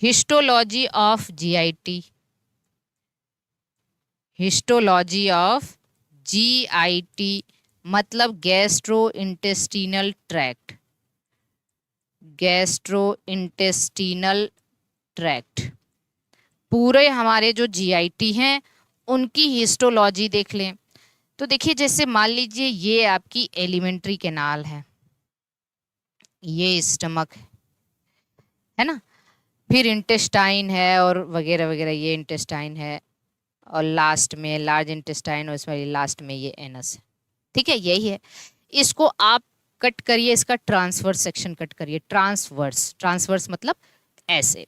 Histology of GIT, histology of GIT मतलब gastrointestinal tract, gastrointestinal tract. पूरे हमारे जो जीआईटी हैं उनकी हिस्टोलॉजी देख लें तो देखिए, जैसे मान लीजिए ये आपकी एलिमेंट्री कैनाल है, ये स्टमक है ना, फिर इंटेस्टाइन है और वगैरह वगैरह, ये इंटेस्टाइन है और लास्ट में लार्ज इंटेस्टाइन और इसमें लास्ट में ये एनस है। ठीक है, यही है। इसको आप कट करिए, इसका ट्रांसवर्स सेक्शन कट करिए, ट्रांसवर्स, ट्रांसवर्स मतलब ऐसे।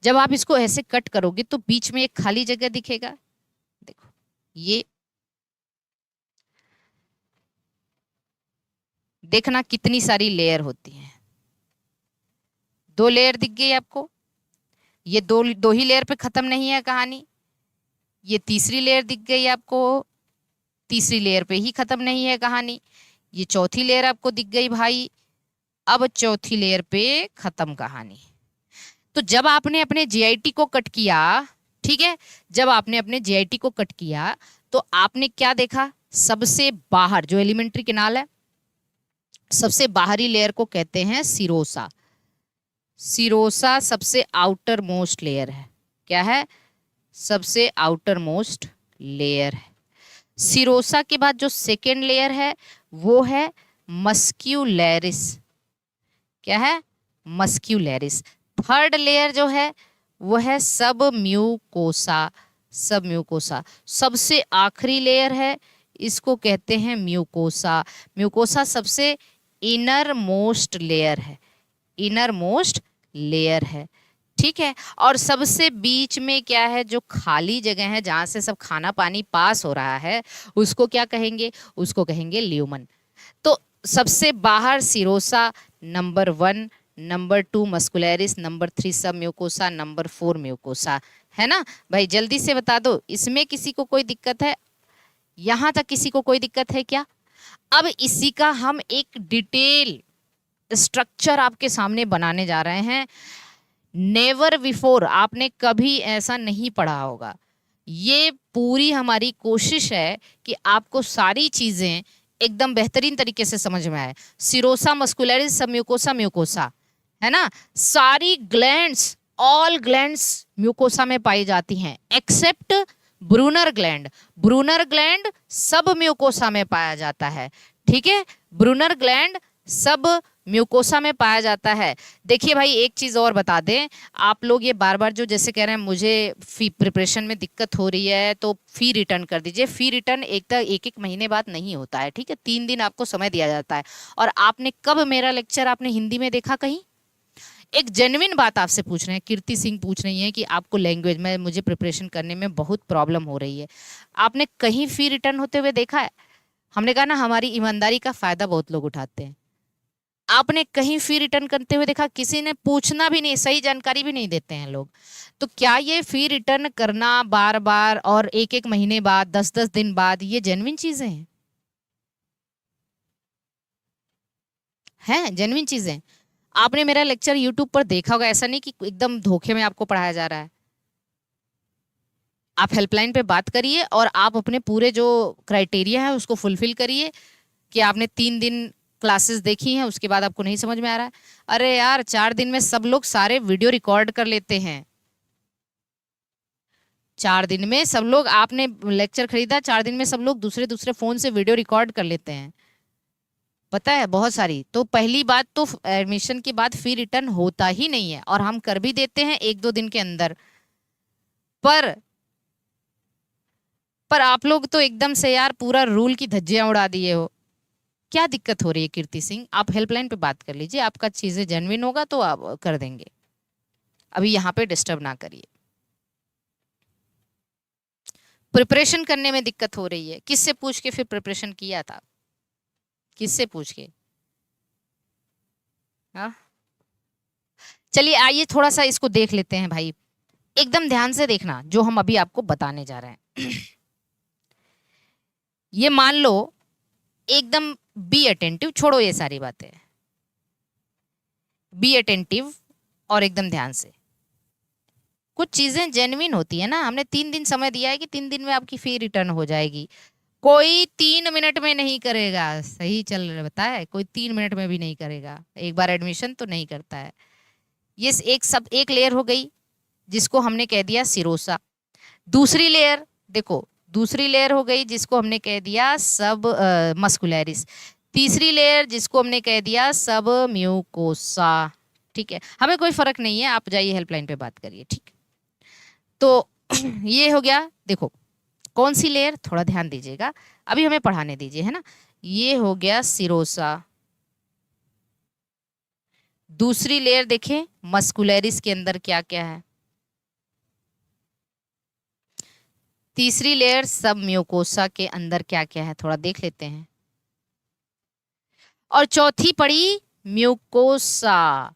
जब आप इसको ऐसे कट करोगे तो बीच में एक खाली जगह दिखेगा, देखो ये, देखना कितनी सारी लेयर होती हैं। 2 लेयर दिख गई आपको, ये दो ही लेयर पे खत्म नहीं है कहानी। ये तीसरी लेयर दिख गई आपको, तीसरी लेयर पे ही खत्म नहीं है कहानी। ये चौथी लेयर आपको दिख गई भाई, अब चौथी लेयर पे खत्म कहानी। तो जब आपने अपने जीआईटी को कट किया, ठीक है, जब आपने अपने जीआईटी को कट किया तो आपने क्या देखा, सबसे बाहर जो एलिमेंट्री कैनाल है, सबसे बाहरी लेयर को कहते हैं सिरोसा। सिरोसा सबसे आउटर मोस्ट लेयर है। क्या है? सबसे आउटर मोस्ट लेयर है। सिरोसा के बाद जो सेकेंड लेयर है वो है मस्क्यूलैरिस। क्या है? मस्क्यूलैरिस। थर्ड लेयर जो है वो है सब म्यूकोसा। सब म्यूकोसा सबसे आखिरी लेयर है, इसको कहते हैं म्यूकोसा। म्यूकोसा सबसे इनर मोस्ट लेयर है, इनर मोस्ट लेयर है। ठीक है, और सबसे बीच में क्या है, जो खाली जगह है जहां से सब खाना पानी पास हो रहा है, उसको क्या कहेंगे? उसको कहेंगे ल्यूमन। तो सबसे बाहर सिरोसा नंबर 1, नंबर 2 मस्कुलैरिस, नंबर 3 सब म्यूकोसा, नंबर 4 म्यूकोसा। है ना भाई? जल्दी से बता दो, इसमें किसी को कोई दिक्कत है? यहां तक किसी को कोई दिक्कत है क्या? अब इसी का हम एक डिटेल स्ट्रक्चर आपके सामने बनाने जा रहे हैं। नेवर बिफोर आपने कभी ऐसा नहीं पढ़ा होगा। ये पूरी हमारी कोशिश है कि आपको सारी चीजें एकदम बेहतरीन तरीके से समझ में आए। सिरोसा मस्कुलरिस सब म्यूकोसा म्यूकोसा, है ना? सारी ग्लैंड्स, ऑल ग्लैंड्स म्यूकोसा में पाई जाती हैं except Brunner gland. Brunner gland सब म्यूकोसा में पाया जाता है। ठीक है, ब्रूनर ग्लैंड सब म्यूकोसा में पाया जाता है। देखिए भाई, एक चीज और बता दें, आप लोग ये बार बार जो जैसे कह रहे हैं मुझे फी प्रिपरेशन में दिक्कत हो रही है तो फी रिटर्न कर दीजिए। फी रिटर्न एक महीने बाद नहीं होता है। ठीक है, 3 दिन आपको समय दिया जाता है। और आपने कब मेरा लेक्चर आपने हिंदी में देखा कहीं? एक जेन्युइन बात आपसे पूछ रहे हैं, कीर्ति सिंह पूछ रही हैं कि आपको लैंग्वेज में मुझे प्रिपरेशन करने में बहुत प्रॉब्लम हो रही है, आपने कहीं फी रिटर्न होते हुए देखा है? हमने कहा ना, हमारी ईमानदारी का फायदा बहुत लोग उठाते हैं। आपने कहीं फी रिटर्न करते हुए देखा? किसी ने पूछना भी नहीं, सही जानकारी भी नहीं देते हैं लोग। तो क्या ये फी रिटर्न करना बार बार और एक महीने बाद, 10 दिन बाद, ये जेन्युइन चीजें हैं? हैं जेन्युइन चीजें? आपने मेरा लेक्चर यूट्यूब पर देखा होगा, ऐसा नहीं कि एकदम धोखे में आपको पढ़ाया जा रहा है। आप हेल्पलाइन पे बात करिए और आप अपने पूरे जो क्राइटेरिया है उसको फुलफिल करिए कि आपने 3 दिन क्लासेस देखी हैं, उसके बाद आपको नहीं समझ में आ रहा है। अरे यार, 4 दिन में सब लोग सारे वीडियो रिकॉर्ड कर लेते हैं। 4 दिन में सब लोग, आपने लेक्चर खरीदा, 4 दिन में सब लोग दूसरे दूसरे फोन से वीडियो रिकॉर्ड कर लेते हैं, पता है, बहुत सारी। तो पहली बात तो एडमिशन के बाद फी रिटर्न होता ही नहीं है, और हम कर भी देते हैं 1-2 दिन के अंदर। पर आप लोग तो एकदम से यार पूरा रूल की धज्जियां उड़ा दिए हो। क्या दिक्कत हो रही है कीर्ति सिंह? आप हेल्पलाइन पे बात कर लीजिए, आपका चीजें जेन्युइन होगा तो आप कर देंगे। अभी यहाँ पे डिस्टर्ब ना करिए। प्रिपरेशन करने में दिक्कत हो रही है, किससे पूछ के फिर प्रिपरेशन किया था? किससे पूछ के? हाँ, चलिए आइए थोड़ा सा इसको देख लेते हैं भाई। एकदम ध्यान से देखना जो हम अभी आपको बताने जा रहे हैं। ये मान लो, एकदम बी अटेंटिव, छोड़ो ये सारी बातें, बी अटेंटिव और एकदम ध्यान से। कुछ चीजें जेन्युइन होती है ना, हमने 3 दिन समय दिया है कि 3 दिन में आपकी फी रिटर्न हो जाएगी। कोई 3 मिनट में नहीं करेगा, सही चल रहा बताया है, कोई 3 मिनट में भी नहीं करेगा, एक बार एडमिशन तो नहीं करता है। ये एक लेयर हो गई जिसको हमने कह दिया सिरोसा। दूसरी लेयर देखो, दूसरी लेयर हो गई जिसको हमने कह दिया सब मस्कुलैरिस। तीसरी लेयर जिसको हमने कह दिया सब म्यूकोसा। ठीक है, हमें कोई फर्क नहीं है, आप जाइए हेल्पलाइन पे बात करिए। ठीक, तो ये हो गया। देखो कौन सी लेयर, थोड़ा ध्यान दीजिएगा, अभी हमें पढ़ाने दीजिए, है ना। ये हो गया सिरोसा। दूसरी लेयर देखें मस्कुलैरिस के अंदर क्या क्या है। तीसरी लेयर सब म्यूकोसा के अंदर क्या क्या है, थोड़ा देख लेते हैं। और चौथी पड़ी म्यूकोसा।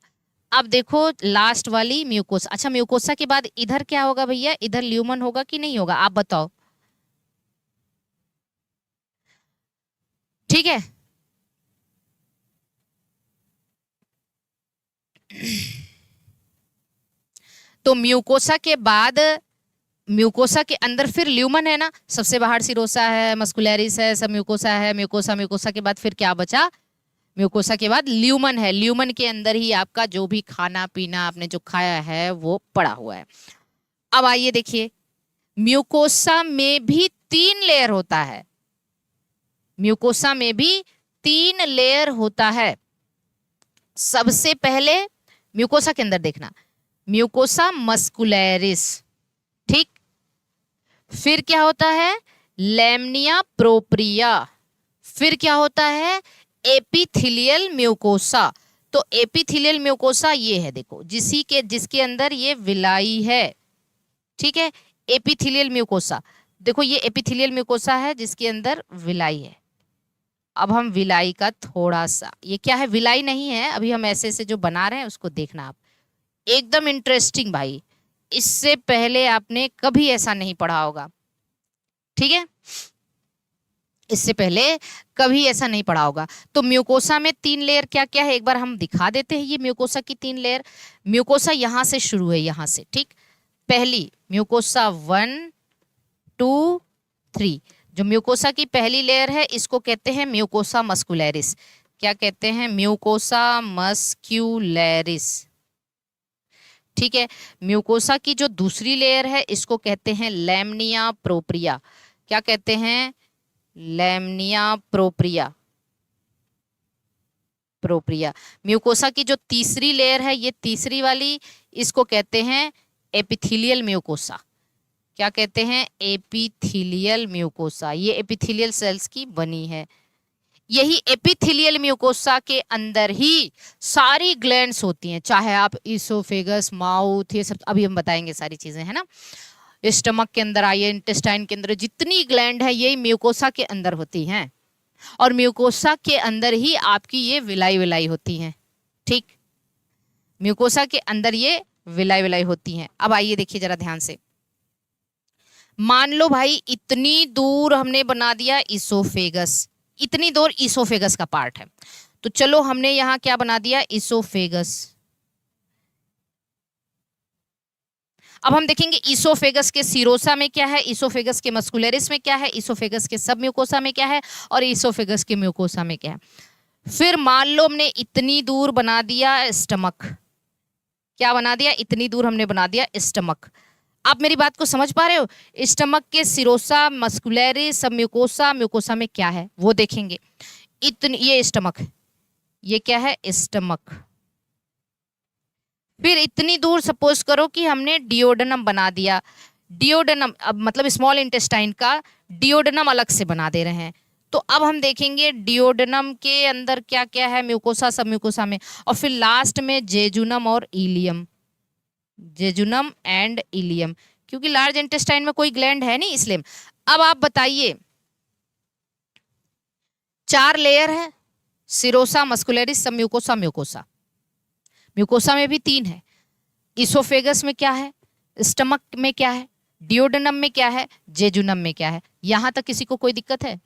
अब देखो लास्ट वाली म्यूकोसा। अच्छा, म्यूकोसा के बाद इधर क्या होगा भैया, इधर ल्यूमन होगा कि नहीं होगा, आप बताओ। ठीक है, तो म्यूकोसा के बाद, म्यूकोसा के अंदर फिर ल्यूमन है ना, सबसे बाहर सिरोसा है, मस्कुलैरिस है, सब म्यूकोसा है। म्यूकोसा, म्यूकोसा के बाद फिर क्या बचा, म्यूकोसा के बाद ल्यूमन है। ल्यूमन के अंदर ही आपका जो भी खाना पीना आपने जो खाया है वो पड़ा हुआ है। अब आइए देखिए, म्यूकोसा में भी 3 लेयर होता है। म्यूकोसा में भी 3 लेयर होता है। सबसे पहले म्यूकोसा के अंदर देखना, म्यूकोसा मस्कुलैरिस। ठीक, फिर क्या होता है, लैमिनिया प्रोप्रिया। फिर क्या होता है, एपिथेलियल म्यूकोसा। तो एपिथेलियल म्यूकोसा ये है, देखो जिसके अंदर ये विलाई है। ठीक है, एपिथेलियल म्यूकोसा, देखो ये एपिथेलियल म्यूकोसा है जिसके अंदर विलाई है। अब हम विलाई का थोड़ा सा, ये क्या है, विलाई नहीं है, अभी हम ऐसे से जो बना रहे हैं उसको देखना आप, एकदम इंटरेस्टिंग भाई, इससे पहले आपने कभी ऐसा नहीं पढ़ा होगा। ठीक है, इससे पहले कभी ऐसा नहीं पढ़ा होगा। तो म्यूकोसा में 3 लेयर क्या क्या है, एक बार हम दिखा देते हैं। ये म्यूकोसा की 3 लेयर, म्यूकोसा यहां से शुरू है, यहां से। ठीक, पहली म्यूकोसा 1 2 3, जो म्यूकोसा की पहली लेयर है इसको कहते हैं म्यूकोसा मस्कुलैरिस। क्या कहते हैं, म्यूकोसा मस्क्यूलैरिस। ठीक है, म्यूकोसा की जो दूसरी लेयर है इसको कहते हैं लैमिनिया प्रोप्रिया। क्या कहते हैं, लैमिनिया प्रोप्रिया। प्रोप्रिया। म्यूकोसा की जो तीसरी लेयर है, ये तीसरी वाली, इसको कहते हैं एपिथेलियल म्यूकोसा। क्या कहते हैं, एपिथेलियल म्यूकोसा। ये एपिथेलियल सेल्स की बनी है। यही एपिथेलियल म्यूकोसा के अंदर ही सारी ग्लैंड्स होती हैं, चाहे आप इसोफेगस, माउथ, ये सब अभी हम बताएंगे सारी चीजें, है ना। स्टमक के अंदर आइए, इंटेस्टाइन के अंदर जितनी ग्लैंड है यही म्यूकोसा के अंदर होती हैं। और म्यूकोसा के अंदर ही आपकी ये विलाई होती हैं। ठीक, म्यूकोसा के अंदर ये विलाई होती हैं। अब आइए देखिए जरा ध्यान से, मान लो भाई इतनी दूर हमने बना दिया इसोफेगस, इतनी दूर इसोफेगस का पार्ट है, तो चलो हमने यहां क्या बना दिया, इसोफेगस। अब हम देखेंगे इसोफेगस के सिरोसा में क्या है, इसोफेगस के मस्कुलैरिस में क्या है, इसोफेगस के सब म्यूकोसा में क्या है, और इसोफेगस के म्यूकोसा में क्या है। फिर मान लो हमने इतनी दूर बना दिया स्टमक। क्या बना दिया, इतनी दूर हमने बना दिया स्टमक। आप मेरी बात को समझ पा रहे हो, स्टमक के सिरोसा, मस्कुलैरिस, सब म्यूकोसा, म्यूकोसा में क्या है वो देखेंगे। ये स्टमक, ये क्या है, स्टमक। फिर इतनी दूर सपोज करो कि हमने डिओडेनम बना दिया। डिओडेनम, अब मतलब स्मॉल इंटेस्टाइन का डिओडेनम अलग से बना दे रहे हैं। तो अब हम देखेंगे डिओडेनम के अंदर क्या क्या है, म्यूकोसा, सब म्यूकोसा में। और फिर लास्ट में जेजुनम और इलियम, जेजुनम एंड इलियम, क्योंकि लार्ज इंटेस्टाइन में कोई ग्लैंड है नहीं इसलिए। अब आप बताइए, 4 लेयर है, सिरोसा, मस्कुलैरिस, सब म्यूकोसा, म्यूकोसा। म्यूकोसा में भी 3 है। इसोफेगस में क्या है, स्टमक में क्या है, डिओडेनम में क्या है, जेजुनम में क्या है। यहां तक किसी को कोई दिक्कत है,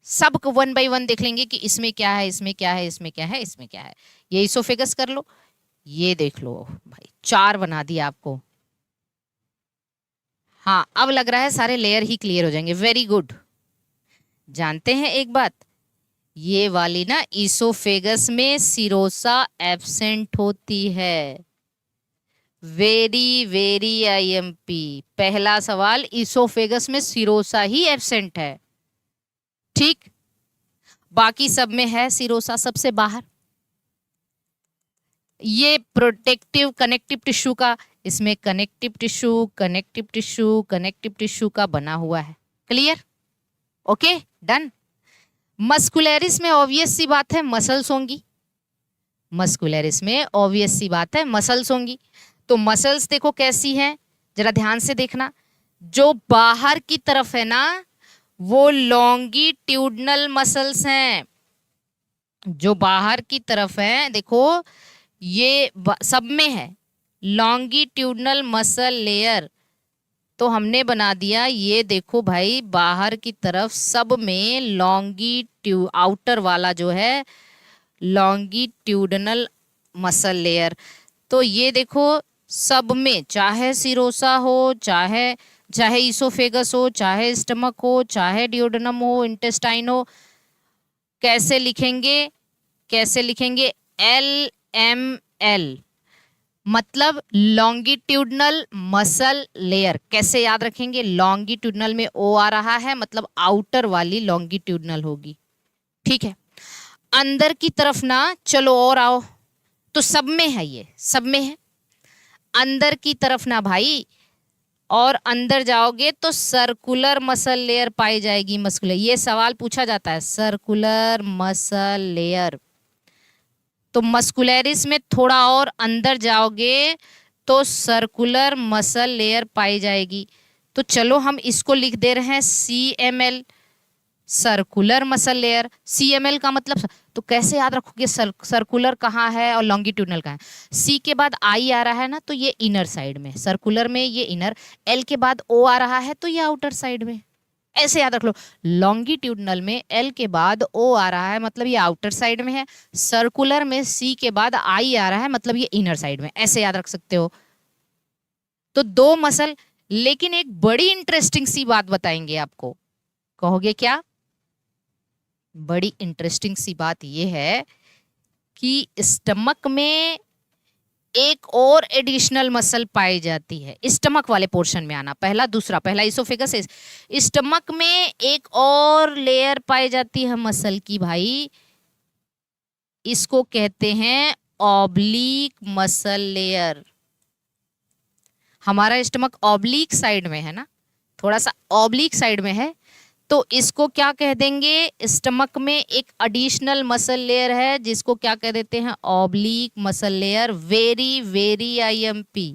सब 1 बाय 1 देख लेंगे कि इसमें क्या है, इसमें क्या है, इसमें क्या है, इसमें क्या है। ये इसोफेगस कर लो, ये देख लो भाई, 4 बना दिया आपको। हाँ, अब लग रहा है सारे लेयर ही क्लियर हो जाएंगे। Very good. जानते हैं एक बात, ये वाली ना इसोफेगस में सिरोसा एब्सेंट होती है। वेरी वेरी आईएमपी, पहला सवाल, इसोफेगस में सिरोसा ही एब्सेंट है। ठीक, बाकी सब में है सिरोसा सबसे बाहर। ये प्रोटेक्टिव कनेक्टिव टिश्यू का, इसमें connective tissue connective tissue connective tissue का बना हुआ है। क्लियर? Okay, done. मस्कुलरिस में ऑब्वियस सी बात है मसल्स होंगी। मस्कुलरिस में ऑब्वियस सी बात है मसल्स होंगी। तो मसल्स देखो कैसी हैं, जरा ध्यान से देखना। जो बाहर की तरफ है ना, वो लॉन्गिट्यूडनल मसल्स हैं। जो बाहर की तरफ है देखो, ये सब में है लॉन्गिट्यूडनल मसल लेयर। तो हमने बना दिया, ये देखो भाई, बाहर की तरफ सब में आउटर वाला जो है लॉन्गिट्यूडनल मसल लेयर। तो ये देखो सब में, चाहे सिरोसा हो, चाहे इसोफेगस हो, चाहे स्टमक हो, चाहे डियोडेनम हो, इंटेस्टाइन हो, कैसे लिखेंगे? कैसे लिखेंगे? LML, मतलब लॉन्गिट्यूडनल मसल लेयर। कैसे याद रखेंगे? लॉन्गिट्यूडनल में ओ आ रहा है, मतलब आउटर वाली लॉन्गिट्यूडनल होगी। ठीक है, अंदर की तरफ ना, चलो और आओ, तो सब में है, ये सब में है। अंदर की तरफ ना भाई, और अंदर जाओगे तो सर्कुलर मसल लेयर पाई जाएगी। मस्कुलर, ये सवाल पूछा जाता है, सर्कुलर मसल लेयर। तो मस्कुलरिस में थोड़ा और अंदर जाओगे तो सर्कुलर मसल लेयर पाई जाएगी। तो चलो हम इसको लिख दे रहे हैं CML, circular muscle layer. CML का मतलब, तो कैसे याद रखोगे सर्कुलर कहाँ है और लॉन्गिट्यूडनल कहाँ है? C के बाद I आ रहा है ना, तो ये इनर साइड में, सर्कुलर में ये इनर। L के बाद O आ रहा है तो ये आउटर साइड में। ऐसे याद रख लो, लॉन्गिट्यूडनल में L के बाद O आ रहा है, मतलब ये आउटर साइड में है। सर्कुलर में C के बाद I आ रहा है, मतलब ये इनर साइड में। ऐसे याद रख सकते हो। तो दो मसल, लेकिन एक बड़ी इंटरेस्टिंग सी बात बताएंगे आपको। कहोगे क्या? बड़ी इंटरेस्टिंग सी बात यह है कि स्टमक में एक और एडिशनल मसल पाई जाती है। स्टमक वाले पोर्शन में आना, पहला दूसरा, पहला इसोफेगस है, स्टमक में एक और लेयर पाई जाती है मसल की भाई। इसको कहते हैं ऑब्लिक मसल लेयर। हमारा स्टमक ऑब्लिक साइड में है ना, थोड़ा सा ऑब्लिक साइड में है, तो इसको क्या कह देंगे? स्टमक में एक एडिशनल मसल लेयर है, जिसको क्या कह देते हैं? Oblique muscle layer. Very very IMP,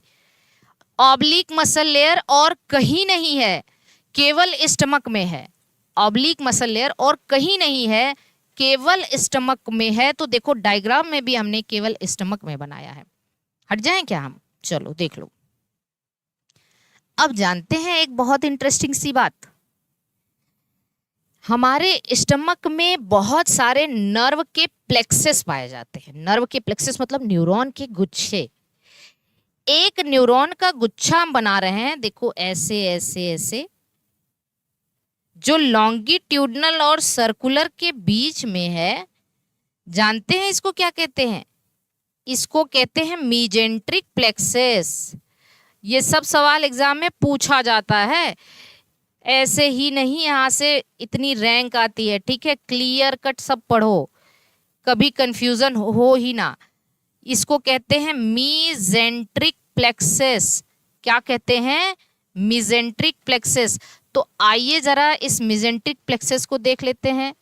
oblique muscle layer और कहीं नहीं है, केवल स्टमक में है। ऑब्लिक मसल लेयर और कहीं नहीं है, केवल स्टमक में है। तो देखो डायग्राम में भी हमने केवल स्टमक में बनाया है। हट जाएं क्या हम? चलो देख लो। अब जानते हैं एक बहुत इंटरेस्टिंग सी बात, हमारे स्टमक में बहुत सारे नर्व के प्लेक्सेस पाए जाते हैं। नर्व के प्लेक्सेस मतलब न्यूरॉन के गुच्छे। एक न्यूरॉन का गुच्छा हम बना रहे हैं, देखो ऐसे ऐसे ऐसे, जो लॉन्गिट्यूडनल और सर्कुलर के बीच में है। जानते हैं इसको क्या कहते हैं? इसको कहते हैं मीजेंट्रिक प्लेक्सेस। ये सब सवाल एग्जाम में पूछा जाता है, ऐसे ही नहीं यहाँ से इतनी रैंक आती है। ठीक है, क्लियर कट सब पढ़ो, कभी कंफ्यूजन हो ही ना। इसको कहते हैं मीजेंट्रिक प्लेक्सेस। क्या कहते हैं? Mesenteric plexuses. तो आइए जरा इस मीजेंट्रिक प्लेक्सेस को देख लेते हैं।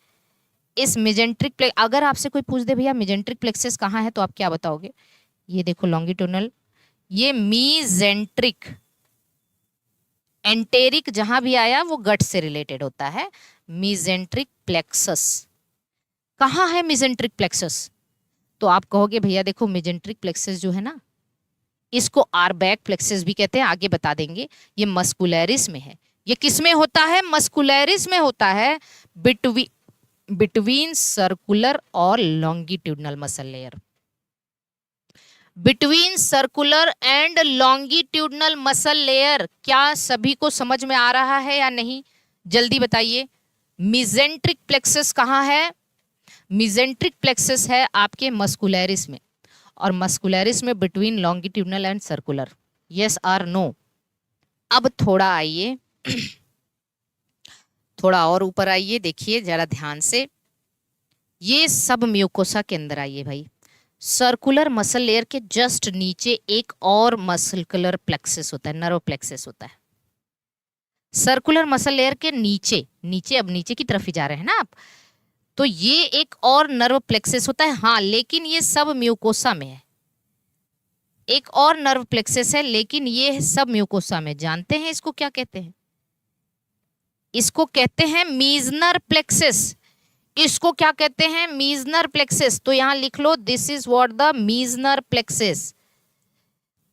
इस मीजेंट्रिक प्लेक्स, अगर आपसे कोई पूछ दे भैया मीजेंट्रिक प्लेक्सेस कहाँ है, तो आप क्या बताओगे? ये देखो लॉन्गिट्यूडनल, ये मीजेंट्रिक। एंटेरिक जहां भी आया वो गट से रिलेटेड होता है। मीजेंट्रिक प्लेक्सस कहाँ है? मीजेंट्रिक प्लेक्सस, तो आप कहोगे भैया देखो मीजेंट्रिक प्लेक्सस जो है ना, इसको आर्बैक प्लेक्सस भी कहते हैं, आगे बता देंगे। ये मस्कुलरिस में है। ये किस में होता है? मस्कुलरिस में होता है, बिटवीन सर्कुलर और longitudinal muscle layer. Between circular and longitudinal muscle layer. क्या सभी को समझ में आ रहा है या नहीं? जल्दी बताइए। मिजेंट्रिक प्लेक्सस कहाँ है? मिजेंट्रिक प्लेक्सस है आपके मस्कुलरिस में, और मस्कुलरिस में between longitudinal and circular. Yes और नो? अब थोड़ा आइए, थोड़ा और ऊपर आइए, देखिए जरा ध्यान से। ये सब म्यूकोसा के अंदर आइए भाई। सर्कुलर मसल लेयर के जस्ट नीचे एक और मस्कुलर प्लेक्सस होता है, नर्व प्लेक्सस होता है। सर्कुलर मसल लेयर के नीचे नीचे, अब नीचे की तरफ ही जा रहे हैं ना आप, तो ये एक और नर्व प्लेक्सस होता है। हाँ, लेकिन ये सब म्यूकोसा में है। एक और नर्व प्लेक्सस है, लेकिन ये सब म्यूकोसा में। जानते हैं इसको क्या कहते हैं? इसको कहते हैं मीजनर प्लेक्सस। इसको क्या कहते हैं? Meissner plexus. तो यहां लिख लो, this is what the Meissner plexus.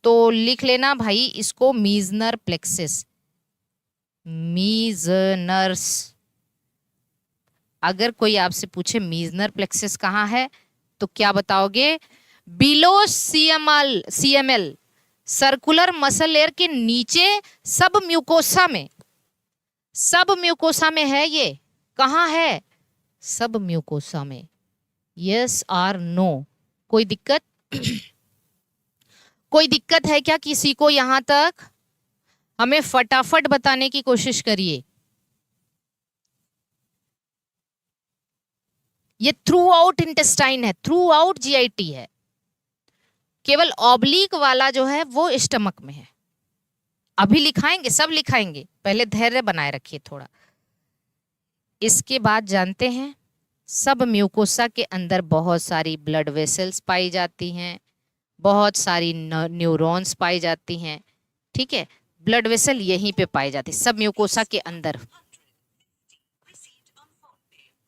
तो लिख लेना भाई इसको, मीजनर प्लेक्सस, मीजनर्स। अगर कोई आपसे पूछे मीजनर प्लेक्सस कहाँ है, तो क्या बताओगे? Below CML, circular muscle layer के नीचे सब म्यूकोसा में। सब म्यूकोसा में है ये। कहाँ है? सब म्यूकोसा में। यस और नो? कोई दिक्कत? कोई दिक्कत है क्या किसी को यहां तक? हमें फटाफट बताने की कोशिश करिए। ये थ्रू आउट इंटेस्टाइन है, थ्रू आउट जीआईटी है। केवल ऑब्लिक वाला जो है वो स्टमक में है। अभी लिखाएंगे, सब लिखाएंगे, पहले धैर्य बनाए रखिए थोड़ा। इसके बाद जानते हैं, सब म्यूकोसा के अंदर बहुत सारी ब्लड वेसल्स पाई जाती हैं, बहुत सारी न्यूरॉन्स पाई जाती हैं। ठीक है, ब्लड वेसल यहीं पे पाई जाती है सब म्यूकोसा के अंदर।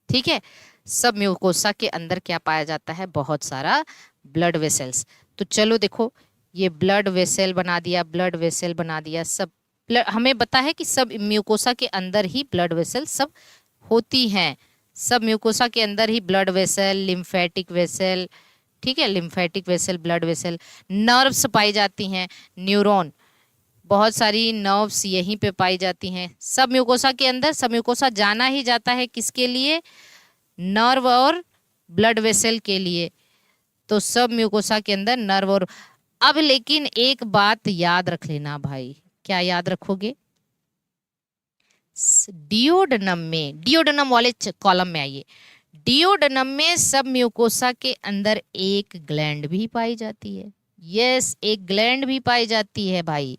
ठीक है, सब म्यूकोसा के अंदर क्या पाया जाता है? बहुत सारा ब्लड वेसल्स। तो चलो देखो, ये ब्लड वेसल बना दिया, ब्लड वेसल बना दिया, सब हमें पता है कि सब म्यूकोसा के अंदर ही ब्लड वेसल सब होती हैं। सब म्यूकोसा के अंदर ही ब्लड वेसल, लिम्फेटिक वेसल, ठीक है, lymphatic vessel, blood vessel, nerves पाई जाती हैं, न्यूरॉन, बहुत सारी नर्व्स यहीं पे पाई जाती हैं सब म्यूकोसा के अंदर। सब म्यूकोसा जाना ही जाता है किसके लिए? नर्व और ब्लड वेसल के लिए। तो सब म्यूकोसा के अंदर नर्व और। अब लेकिन एक बात याद रख लेना भाई। क्या याद रखोगे? डियोडनम में, डियोडनम वाले कॉलम में आइए। डियोडनम में सब म्यूकोसा के अंदर एक ग्लैंड भी पाई जाती है। यस, एक ग्लैंड भी पाई जाती है भाई।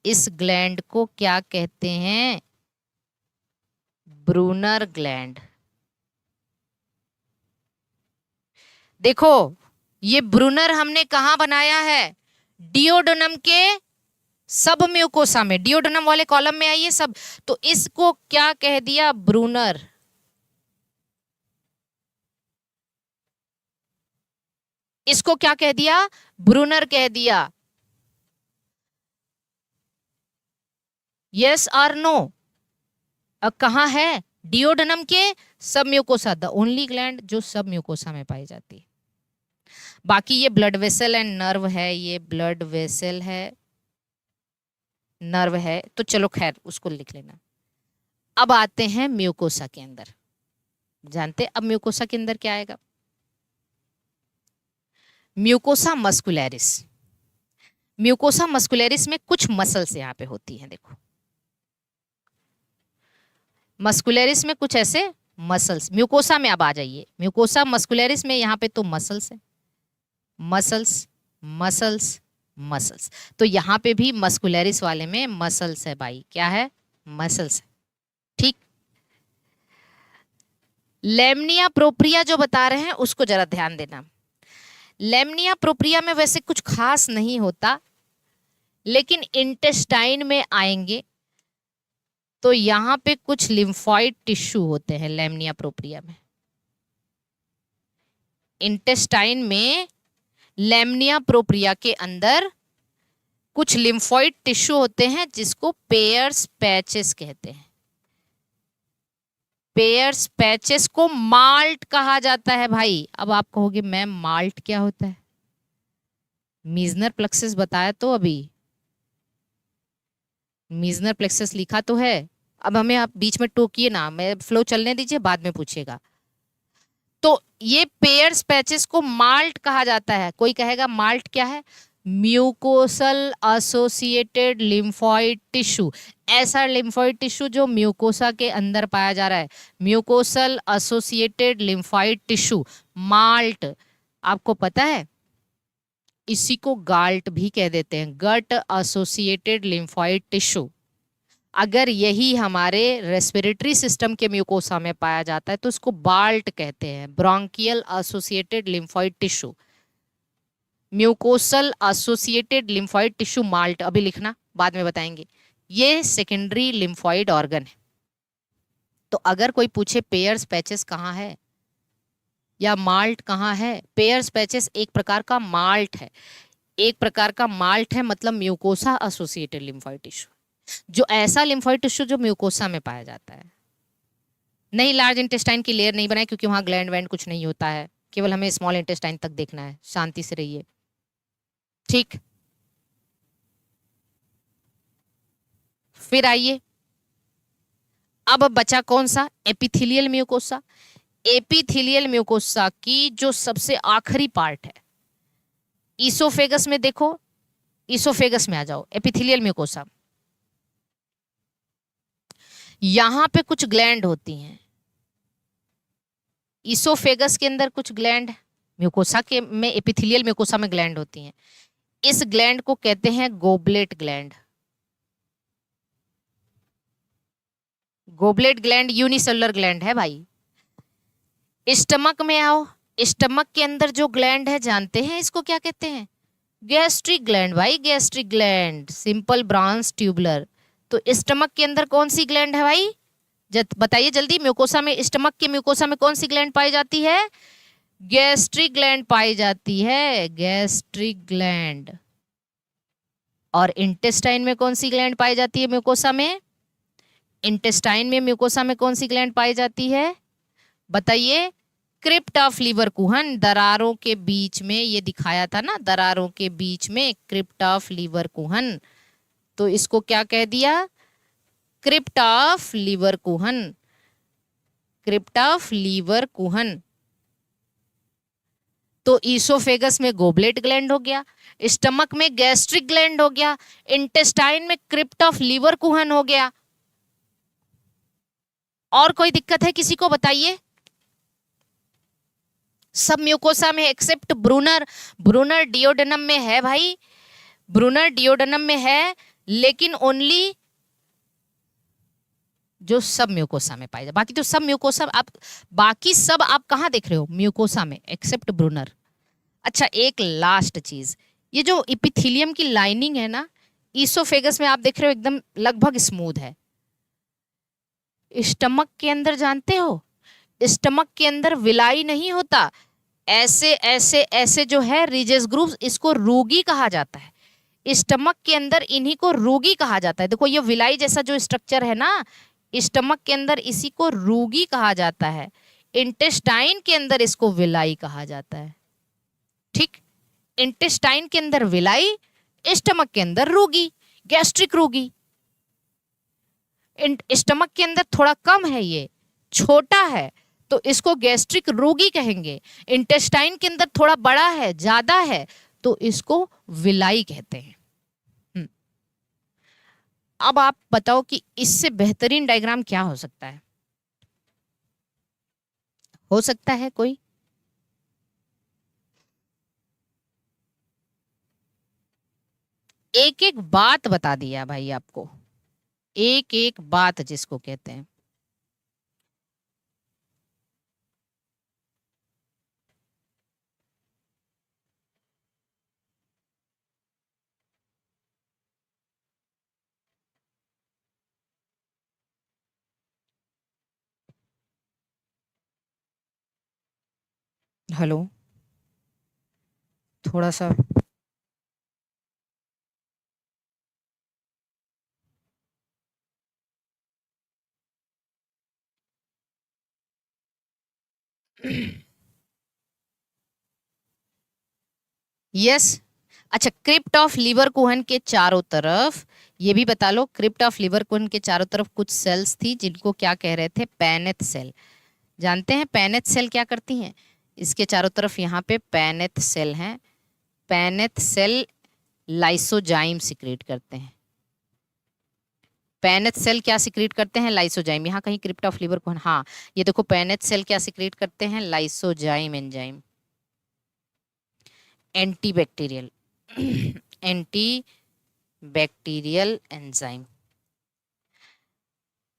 इस ग्लैंड को क्या कहते हैं? Brunner gland. देखो, ये ब्रूनर हमने कहां बनाया है? डियोडनम के सब म्यूकोसा में। डियोडनम वाले कॉलम में आइए सब। तो इसको क्या कह दिया? ब्रूनर। इसको क्या कह दिया? ब्रूनर कह दिया। यस और नो? अब कहां है? डियोडनम के सब म्यूकोसा, द ओनली ग्लैंड जो सब म्यूकोसा में पाई जाती है। बाकी ये ब्लड वेसल एंड नर्व है, ये ब्लड वेसल है, नर्व है, तो चलो खैर उसको लिख लेना। अब आते हैं म्यूकोसा के अंदर। जानते अब म्यूकोसा के अंदर क्या आएगा? Mucosa muscularis. म्यूकोसा मस्कुलरिस में कुछ मसल्स यहाँ पे होती हैं, देखो मस्कुलरिस में कुछ ऐसे मसल्स। म्यूकोसा में अब आ जाइए, म्यूकोसा मस्कुलरिस में यहाँ पे तो मसल्स है, मसल्स मसल्स मसल्स। तो यहाँ पे भी मस्कुलरिस वाले में मसल्स है भाई। क्या है? मसल्स है। ठीक, लेमनिया प्रोप्रिया जो बता रहे हैं उसको जरा ध्यान देना। लेमनिया प्रोप्रिया में वैसे कुछ खास नहीं होता, लेकिन इंटेस्टाइन में आएंगे तो यहां पे कुछ लिम्फॉइड टिश्यू होते हैं लेमनिया प्रोप्रिया में। इंटेस्टाइन में लेमनिया प्रोप्रिया के अंदर कुछ लिम्फॉइड टिश्यू होते हैं जिसको पेयर्स पैचेस कहते हैं। पेयर्स पैचेस को माल्ट कहा जाता है भाई। अब आप कहोगे मैम माल्ट क्या होता है? मीजनर प्लेक्सस बताया तो अभी, मीजनर प्लेक्सस लिखा तो है। अब हमें आप बीच में टोकिए ना, मैं फ्लो चलने दीजिए, बाद में पूछिएगा। तो ये पेयर्स पैचेस को माल्ट कहा जाता है। कोई कहेगा माल्ट क्या है? म्यूकोसल एसोसिएटेड लिम्फोइड टिश्यू, ऐसा लिम्फोइड टिश्यू जो म्यूकोसा के अंदर पाया जा रहा है, mucosal associated lymphoid tissue, malt. आपको पता है इसी को गाल्ट भी कह देते हैं, गट एसोसिएटेड लिम्फोइड टिश्यू। अगर यही हमारे रेस्पिरेटरी सिस्टम के म्यूकोसा में पाया जाता है तो इसको बाल्ट कहते हैं, bronchial associated lymphoid tissue, mucosal associated lymphoid tissue malt. अभी लिखना, बाद में बताएंगे। ये सेकेंडरी लिम्फोइड ऑर्गन है। तो अगर कोई पूछे पेयर्स पैचेस कहाँ है या माल्ट कहाँ है, पेयर्स पैचेस एक प्रकार का माल्ट है, एक प्रकार का माल्ट है, मतलब म्यूकोसा एसोसिएटेड लिम्फोइड टिश्यू, जो ऐसा लिम्फोइड टिश्यू जो म्यूकोसा में पाया जाता है। नहीं, लार्ज इंटेस्टाइन की लेयर नहीं बनाए क्योंकि वहां ग्लैंड वैंड कुछ नहीं होता है, केवल हमें स्मॉल इंटेस्टाइन तक देखना है। शांति से रहिए, ठीक। फिर आइए, अब बचा कौन सा? Epithelial mucosa. एपिथेलियल म्यूकोसा की जो सबसे आखिरी पार्ट है, ईसोफेगस में देखो, ईसोफेगस में आ जाओ, एपिथेलियल म्यूकोसा। यहां पे कुछ ग्लैंड होती हैं, ईसोफेगस के अंदर कुछ ग्लैंड, म्यूकोसा के में, एपिथेलियल म्यूकोसा में ग्लैंड होती हैं। इस ग्लैंड को कहते हैं goblet gland. Goblet gland unicellular gland है भाई। स्टमक में आओ, स्टमक के अंदर जो ग्लैंड है जानते हैं इसको क्या कहते हैं? गैस्ट्रिक ग्लैंड भाई, gastric gland, simple branch tubular. तो स्टमक के अंदर कौन सी ग्लैंड है भाई? बताइए जल्दी, म्यूकोसा में, स्टमक के म्यूकोसा में कौन सी ग्लैंड पाई जाती है? गैस्ट्रिक ग्लैंड पाई जाती है, गैस्ट्रिक ग्लैंड। और इंटेस्टाइन में कौन सी ग्लैंड पाई जाती है म्यूकोसा में? इंटेस्टाइन में म्यूकोसा में कौन सी ग्लैंड पाई जाती है? बताइए। क्रिप्ट ऑफ लीवर कुहन, दरारों के बीच में, ये दिखाया था ना, दरारों के बीच में क्रिप्ट ऑफ लीवर कुहन। तो इसको क्या कह दिया? Crypt of Lieberkuhn, crypt of Lieberkuhn. तो ईसोफेगस में गोबलेट ग्लैंड हो गया, स्टमक में गैस्ट्रिक ग्लैंड हो गया, इंटेस्टाइन में क्रिप्ट ऑफ लीवर कुहन हो गया। और कोई दिक्कत है किसी को? बताइए। सब म्यूकोसा में एक्सेप्ट ब्रूनर, ब्रूनर डिओडेनम में है भाई, ब्रूनर डिओडेनम में है, लेकिन ओनली जो सब म्यूकोसा में पाए जाए, बाकी तो सब म्यूकोसा आप, बाकी सब आप कहाँ देख रहे हो? म्यूकोसा में, एक्सेप्ट ब्रूनर। अच्छा, एक लास्ट चीज, ये जो इपिथीलियम की लाइनिंग है ना, ईसोफेगस में आप देख रहे हो एकदम लगभग स्मूथ है। स्टमक के अंदर जानते हो, स्टमक के अंदर विलाई नहीं होता, ऐसे ऐसे ऐसे जो है रिजेस ग्रुप्स, इसको रूगी कहा जाता है। स्टमक के अंदर इन्हीं को रूगी कहा जाता है। देखो ये विलाई जैसा जो स्ट्रक्चर है ना, स्टमक के अंदर इसी को रूगी कहा जाता है, इंटेस्टाइन के अंदर इसको विलाई कहा जाता है। ठीक, इंटेस्टाइन के अंदर विलाई, स्टमक के अंदर रूगी, गैस्ट्रिक रूगी। स्टमक के अंदर थोड़ा कम है, ये छोटा है, तो इसको गैस्ट्रिक रूगी कहेंगे। इंटेस्टाइन के अंदर थोड़ा बड़ा है, ज्यादा है, तो इसको विलाई कहते हैं। अब आप बताओ कि इससे बेहतरीन डायग्राम क्या हो सकता है? हो सकता है कोई? एक एक बात बता दिया भाई आपको, एक एक बात जिसको कहते हैं। हेलो, थोड़ा सा। यस, अच्छा, क्रिप्ट ऑफ लीवर कुहन के चारों तरफ, ये भी बता लो, क्रिप्ट ऑफ लीवर कुहन के चारों तरफ कुछ सेल्स थी जिनको क्या कह रहे थे, पैनेथ सेल। जानते हैं पैनेथ सेल क्या करती हैं? इसके चारों तरफ यहाँ पे पैनेथ सेल हैं। पैनेथ सेल लाइसोजाइम सिक्रीट करते हैं। पैनेथ सेल क्या सिक्रीट करते हैं? लाइसोजाइम। यहाँ कहीं क्रिप्ट ऑफ लीवर कुहन, हाँ ये देखो, पैनेथ सेल क्या सिक्रीट करते हैं? Lysozyme enzyme, antibacterial anti bacterial enzyme.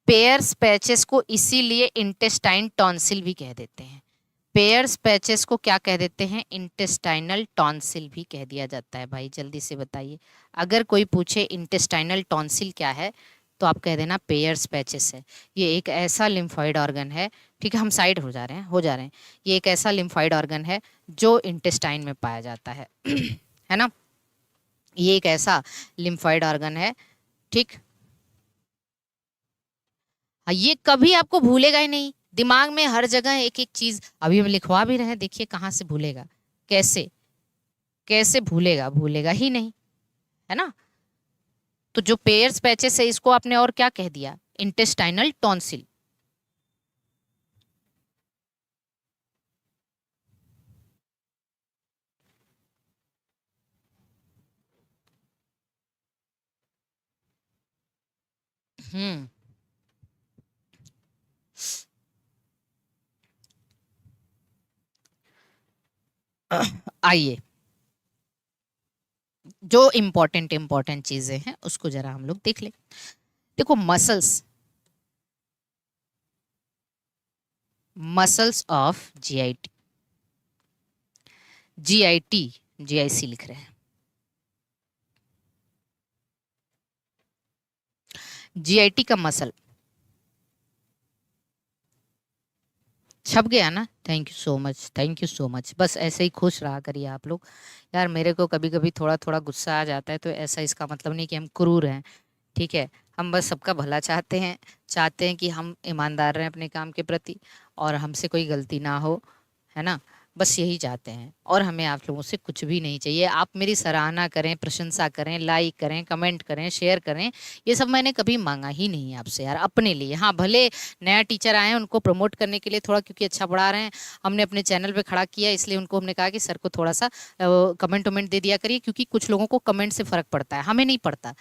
Pairs patches को इसीलिए इंटेस्टाइन टॉन्सिल भी कह देते हैं। पेयर्स पैचेस को क्या कह देते हैं? इंटेस्टाइनल टॉन्सिल भी कह दिया जाता है। भाई जल्दी से बताइए, अगर कोई पूछे इंटेस्टाइनल टॉन्सिल क्या है तो आप कह देना पेयर्स पैचेस है। ये एक ऐसा लिम्फॉइड ऑर्गन है, ठीक है, हम साइड हो जा रहे हैं। ये एक ऐसा लिम्फॉइड ऑर्गन है जो इंटेस्टाइन में पाया जाता है है ना, ये एक ऐसा लिम्फॉइड ऑर्गन है, ठीक। हाँ, ये कभी आपको भूलेगा ही नहीं, दिमाग में हर जगह एक एक चीज, अभी हम लिखवा भी रहे हैं, देखिए कहाँ से भूलेगा, कैसे कैसे भूलेगा, भूलेगा ही नहीं, है ना। तो जो पेयर्स पैचेस है इसको आपने और क्या कह दिया? Intestinal tonsil. हम्म, आइए, जो इम्पोर्टेंट चीजें हैं उसको जरा हम लोग देख ले। देखो, muscles, muscles of GIT, GIT, GIC लिख रहे हैं, जीआईटी का मसल छप गया ना? Thank you so much, thank you so much. बस ऐसे ही खुश रहा करिए आप लोग। यार मेरे को कभी कभी थोड़ा थोड़ा गुस्सा आ जाता है, तो ऐसा इसका मतलब नहीं कि हम क्रूर हैं, ठीक है। हम बस सबका भला चाहते हैं, चाहते हैं कि हम ईमानदार रहें अपने काम के प्रति और हमसे कोई गलती ना हो, है ना। बस यही चाहते हैं और हमें आप लोगों से कुछ भी नहीं चाहिए। आप मेरी सराहना करें, प्रशंसा करें, लाइक करें, कमेंट करें, शेयर करें, ये सब मैंने कभी मांगा ही नहीं है आपसे यार, अपने लिए। हाँ, भले नया टीचर आए हैं उनको प्रमोट करने के लिए थोड़ा, क्योंकि अच्छा पढ़ा रहे हैं, हमने अपने चैनल पे खड़ा किया, इसलिए उनको हमने कहा कि सर को थोड़ा सा कमेंट वमेंट दे दिया करिए, क्योंकि कुछ लोगों को कमेंट से फर्क पड़ता है, हमें नहीं पड़ता,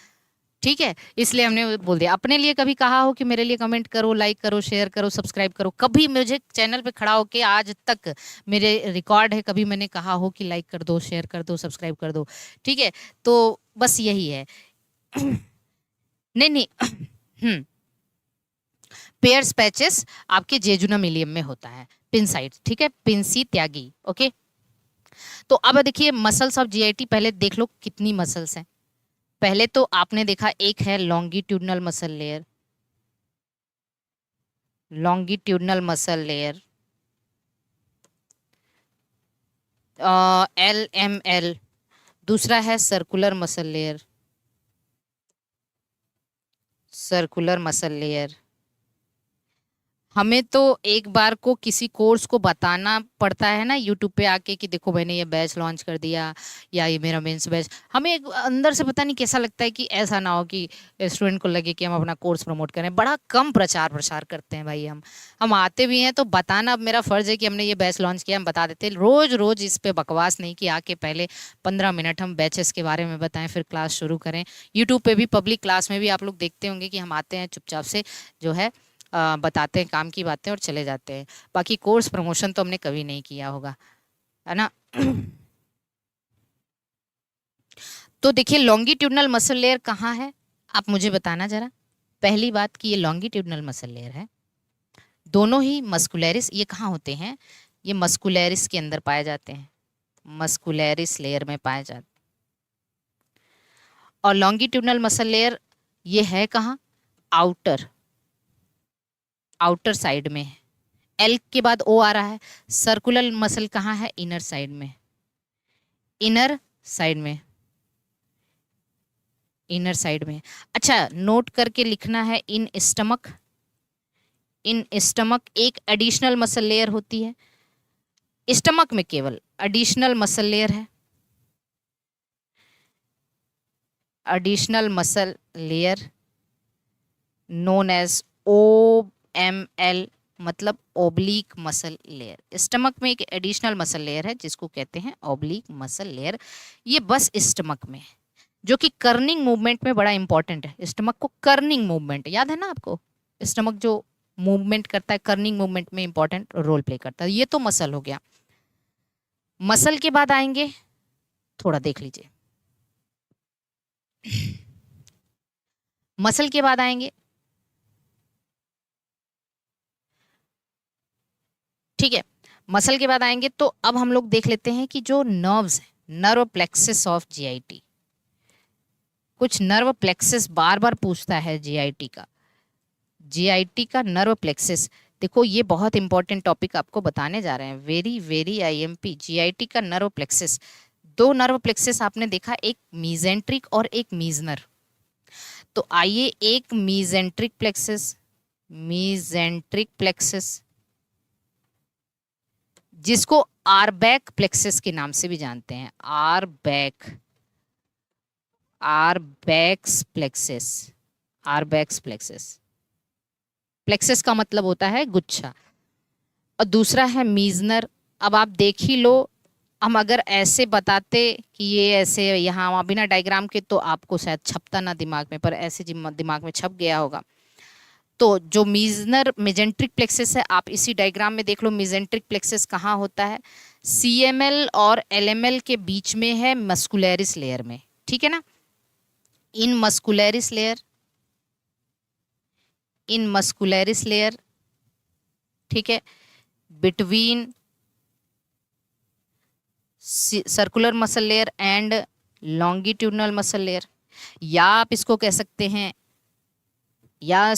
ठीक है। इसलिए हमने बोल दिया। अपने लिए कभी कहा हो कि मेरे लिए कमेंट करो, लाइक करो, शेयर करो, सब्सक्राइब करो? कभी मुझे चैनल पे खड़ा होके आज तक मेरे रिकॉर्ड है, कभी मैंने कहा हो कि लाइक कर दो, शेयर कर दो, सब्सक्राइब कर दो, ठीक है। तो बस यही है नहीं नहीं हम्म, पेयर्स पैचेस आपके जेजुना मिलियम में होता है, पिन साइड, ठीक है, पिंसी त्यागी, ओके। तो अब देखिए मसल्स ऑफ जीआईटी, पहले देख लो कितनी मसल्स हैं। पहले तो आपने देखा एक है longitudinal muscle layer, longitudinal muscle layer, LML। दूसरा है circular muscle layer, circular muscle layer. हमें तो एक बार को किसी कोर्स को बताना पड़ता है ना यूट्यूब पे आके कि देखो मैंने ये बैच लॉन्च कर दिया, या ये मेरा मेंस बैच। हमें अंदर से पता नहीं कैसा लगता है कि ऐसा ना हो कि स्टूडेंट को लगे कि हम अपना कोर्स प्रमोट करें। बड़ा कम प्रचार प्रसार करते हैं भाई हम आते भी हैं तो बताना, अब मेरा फर्ज है कि हमने ये बैच लॉन्च किया, हम बता देते हैं। रोज रोज इस पे बकवास नहीं कि आके पहले 15 मिनट हम बैचेस के बारे में बताएं फिर क्लास शुरू करें। यूट्यूब पे भी पब्लिक क्लास में भी आप लोग देखते होंगे कि हम आते हैं चुपचाप से, जो है बताते हैं काम की बातें और चले जाते हैं। बाकी कोर्स प्रमोशन तो हमने कभी नहीं किया होगा, है ना। तो देखिए लॉन्गिट्यूडनल मसल लेयर कहाँ है, आप मुझे बताना जरा। पहली बात कि ये लॉन्गिट्यूडनल मसल लेयर है, दोनों ही मस्कुलैरिस, ये कहाँ होते हैं? ये मस्कुलैरिस के अंदर पाए जाते हैं, मस्कुलैरिस लेयर में पाए जाते हैं। और लॉन्गिट्यूडनल मसल लेयर ये है कहाँ? आउटर, आउटर साइड में है। एल के बाद ओ आ रहा है। सर्कुलर मसल कहाँ है? इनर साइड में, इनर साइड में, इनर साइड में। अच्छा, नोट करके लिखना है, इन स्टमक, इन स्टमक एक एडिशनल मसल लेयर होती है, स्टमक में केवल एडिशनल मसल लेयर है, additional muscle layer known as OML, मतलब ओब्लिक मसल लेयर। स्टमक में एक एडिशनल मसल लेयर है जिसको कहते हैं ओब्लिक मसल लेयर। ये बस स्टमक में, जो कि कर्निंग मूवमेंट में बड़ा इंपॉर्टेंट है। स्टमक को कर्निंग मूवमेंट याद है ना आपको, स्टमक जो मूवमेंट करता है कर्निंग मूवमेंट में इंपॉर्टेंट रोल प्ले करता है। ये तो मसल हो गया। मसल के बाद आएंगे, थोड़ा देख लीजिए, मसल के बाद आएंगे, ठीक है, मसल के बाद आएंगे तो अब हम लोग देख लेते हैं कि जो नर्व्स है, नर्व प्लेक्सिस ऑफ जीआईटी। कुछ नर्व प्लेक्सिस बार बार पूछता है जीआईटी का, जीआईटी का नर्व प्लेक्सिस। देखो ये बहुत इंपॉर्टेंट टॉपिक आपको बताने जा रहे हैं, वेरी वेरी आईएमपी। जीआईटी का नर्व प्लेक्सिस, दो नर्व प्लेक्सिस आपने देखा, एक मीजेंट्रिक और एक मीजनर। तो आइए एक मीजेंट्रिक प्लेक्सिस, मीजेंट्रिक प्लेक्सिस जिसको आरबैक प्लेक्सिस के नाम से भी जानते हैं, आरबैक, आरबैक्स प्लेक्सिस, आरबैक्स प्लेक्सिस। प्लेक्सिस का मतलब होता है गुच्छा। और दूसरा है मीजनर। अब आप देख ही लो, हम अगर ऐसे बताते कि ये ऐसे यहाँ वहाँ बिना डायग्राम के तो आपको शायद छपता ना दिमाग में, पर ऐसे दिमाग में छप गया होगा। तो जो मीजनर मेजेंट्रिक प्लेक्सिस है, आप इसी डायग्राम में देख लो मेजेंट्रिक प्लेक्सिस कहाँ होता है, सीएमएल और एलएमएल के बीच में है, मस्कुलरिस लेयर में, ठीक है ना। इन मस्कुलरिस लेयर, इन मस्कुलरिस लेयर, ठीक है, between circular muscle layer and longitudinal muscle layer, या आप इसको कह सकते हैं या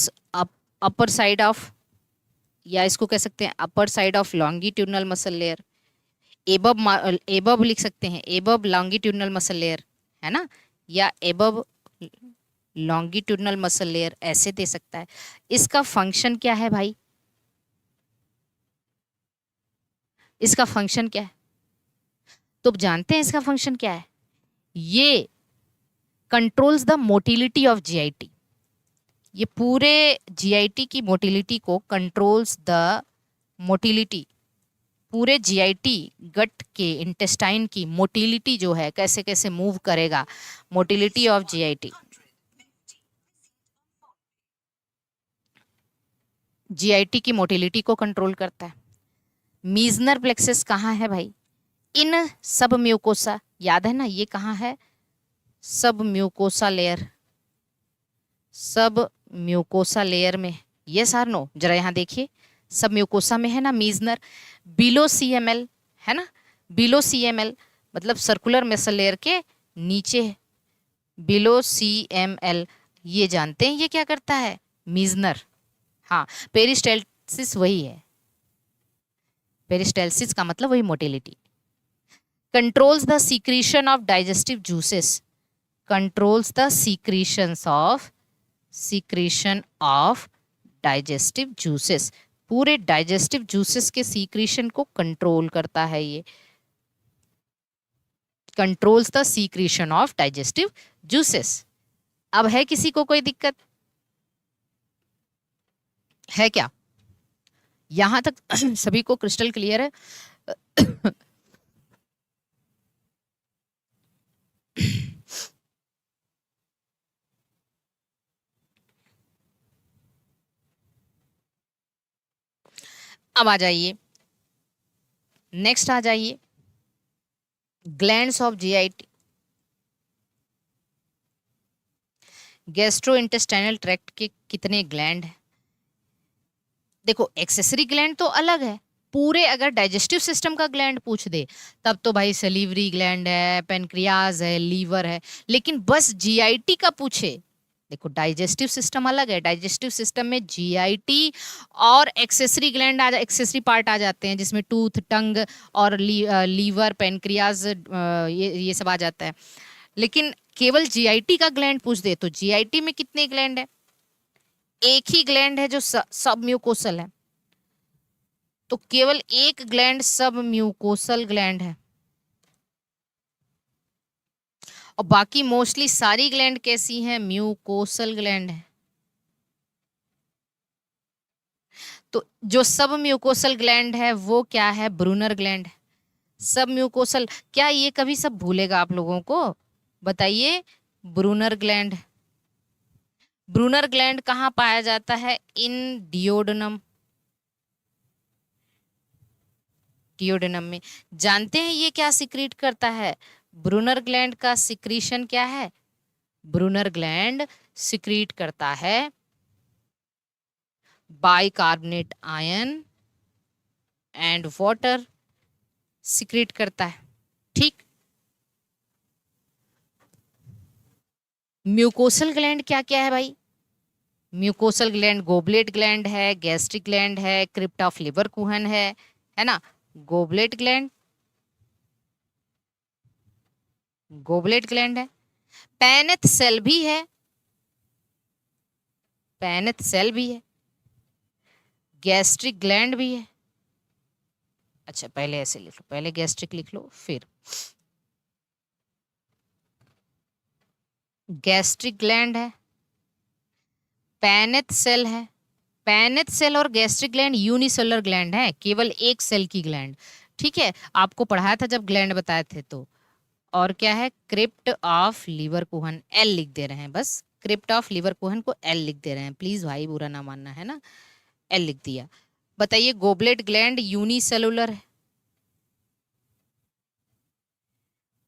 अपर साइड ऑफ, या इसको कह सकते हैं upper side of longitudinal muscle layer. एबब लिख सकते हैं, एबब लॉन्गिट्यूडनल मसल लेयर, है ना, या एबब लॉन्गिट्यूडनल मसल लेयर, ऐसे दे सकता है। इसका फंक्शन क्या है भाई, इसका फंक्शन क्या है, तो जानते हैं इसका फंक्शन क्या है। ये controls the motility of GIT, ये पूरे जीआईटी की मोटिलिटी को कंट्रोल्स द मोटिलिटी, पूरे जीआईटी गट के इंटेस्टाइन की मोटिलिटी जो है, कैसे कैसे मूव करेगा, मोटिलिटी ऑफ जीआईटी, जीआईटी की मोटिलिटी को कंट्रोल करता है। मीजनर प्लेक्सस कहाँ है भाई, इन सब म्यूकोसा, याद है ना ये कहाँ है, सब म्यूकोसा लेयर, सब म्यूकोसा लेयर में। ये सर नो, जरा यहाँ देखिए, सब म्यूकोसा में है ना मीजनर, बिलो सीएमएल है ना, बिलो सीएमएल मतलब सर्कुलर मसल लेयर के नीचे है, बिलो सीएमएल। ये जानते हैं ये क्या करता है, मीजनर। हाँ, पेरिस्टाल्सिस वही है, पेरिस्टाल्सिस का मतलब वही motility. Controls the secretion of digestive juices, controls the secretion of digestive juices, पूरे डाइजेस्टिव जूसेस के सीक्रीशन को कंट्रोल करता है ये, controls the secretion of digestive juices. अब है किसी को कोई दिक्कत है क्या, यहां तक सभी को क्रिस्टल क्लियर है। अब आ जाइए, नेक्स्ट आ जाइए, glands of GIT, gastrointestinal tract के कितने ग्लैंड हैं। देखो एक्सेसरी ग्लैंड तो अलग है, पूरे अगर डाइजेस्टिव सिस्टम का ग्लैंड पूछ दे तब तो भाई सलीवरी ग्लैंड है, पेनक्रियाज है, लीवर है। लेकिन बस जीआईटी का पूछे, देखो डाइजेस्टिव सिस्टम अलग है, डाइजेस्टिव सिस्टम में जीआईटी और एक्सेसरी ग्लैंड एक्सेसरी पार्ट आ जाते हैं, जिसमें टूथ, टंग और लीवर, पेनक्रियाज, ये सब आ जाता है। लेकिन केवल जीआईटी का ग्लैंड पूछ दे तो जीआईटी में कितने ग्लैंड है, एक ही ग्लैंड है जो सब म्यूकोसल है, तो केवल एक ग्लैंड सब म्यूकोसल ग्लैंड है। और बाकी मोस्टली सारी ग्लैंड कैसी हैं, म्यूकोसल ग्लैंड है। तो जो सब म्यूकोसल ग्लैंड है वो क्या है, ब्रूनर ग्लैंड है। सब म्यूकोसल, क्या ये कभी सब भूलेगा आप लोगों को, बताइए। ब्रूनर ग्लैंड, ब्रूनर ग्लैंड कहाँ पाया जाता है, इन डियोडनम, डियोडेनम में। जानते हैं ये क्या सिक्रीट करता है, ब्रूनर ग्लैंड का सिक्रीशन क्या है, ब्रूनर ग्लैंड सिक्रीट करता है bicarbonate ion and water secrete करता है, ठीक। म्यूकोसल ग्लैंड क्या क्या है भाई, म्यूकोसल ग्लैंड गोबलेट ग्लैंड है, गैस्ट्रिक ग्लैंड है, क्रिप्ट ऑफ लिवर कुहन है ना। गोबलेट ग्लैंड, गोबलेट ग्लैंड है, पैनेथ सेल भी है, पैनेथ सेल भी है, गैस्ट्रिक ग्लैंड भी है। अच्छा पहले ऐसे लिख लो, पहले गैस्ट्रिक लिख लो, फिर गैस्ट्रिक ग्लैंड है, पैनेथ सेल है। पैनेथ सेल और गैस्ट्रिक ग्लैंड यूनिसेलुलर ग्लैंड है, केवल एक सेल की ग्लैंड, ठीक है। आपको पढ़ाया था जब ग्लैंड बताए थे तो। और क्या है, क्रिप्ट ऑफ लिवर कुहन, एल लिख दे रहे हैं बस, क्रिप्ट ऑफ लिवर कुहन को एल लिख दे रहे हैं, प्लीज भाई बुरा ना मानना, है ना, एल लिख दिया। बताइए गोबलेट ग्लैंड यूनिसेलुलर है,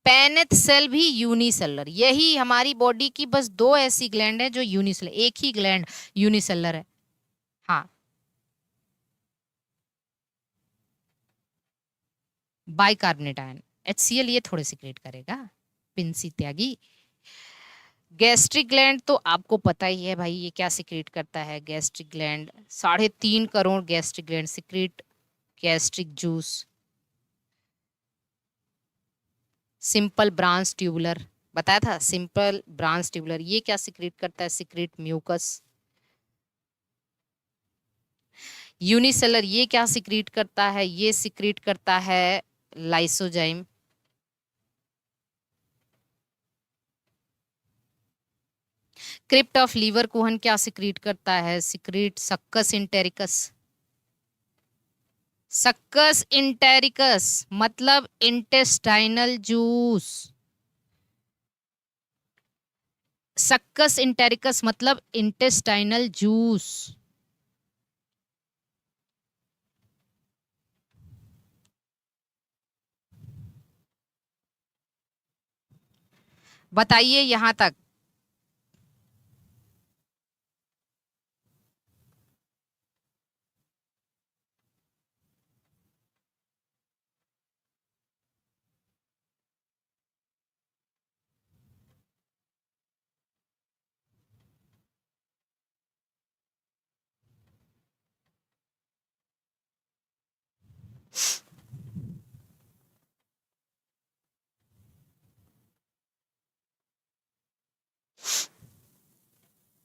पैनेथ सेल भी यूनिसेलुलर, यही हमारी बॉडी की बस दो ऐसी ग्लैंड है जो यूनिसेलुलर, एक ही ग्लैंड यूनिसेलुलर है। हाँ, बाइकार्बोनेट आयन, HCl ये थोड़े सिक्रेट करेगा, पिंसी त्यागी। गैस्ट्रिक ग्लैंड तो आपको पता ही है भाई, ये क्या सिक्रेट करता है, gastric gland 3.5 crore gastric gland secrete gastric juice. Simple branch tubular बताया था, सिंपल ब्रांच ट्यूबुलर ये क्या सिक्रेट करता है, सिक्रेट म्यूकस। यूनिसेलर ये क्या सिक्रेट करता है, ये सिक्रेट करता है लाइसोजाइम। क्रिप्ट ऑफ लीवर कुहन क्या सिक्रीट करता है, सिक्रीट सक्कस इंटेरिकस। सक्कस इंटेरिकस मतलब इंटेस्टाइनल जूस, सक्कस इंटेरिकस मतलब इंटेस्टाइनल जूस। बताइए यहां तक,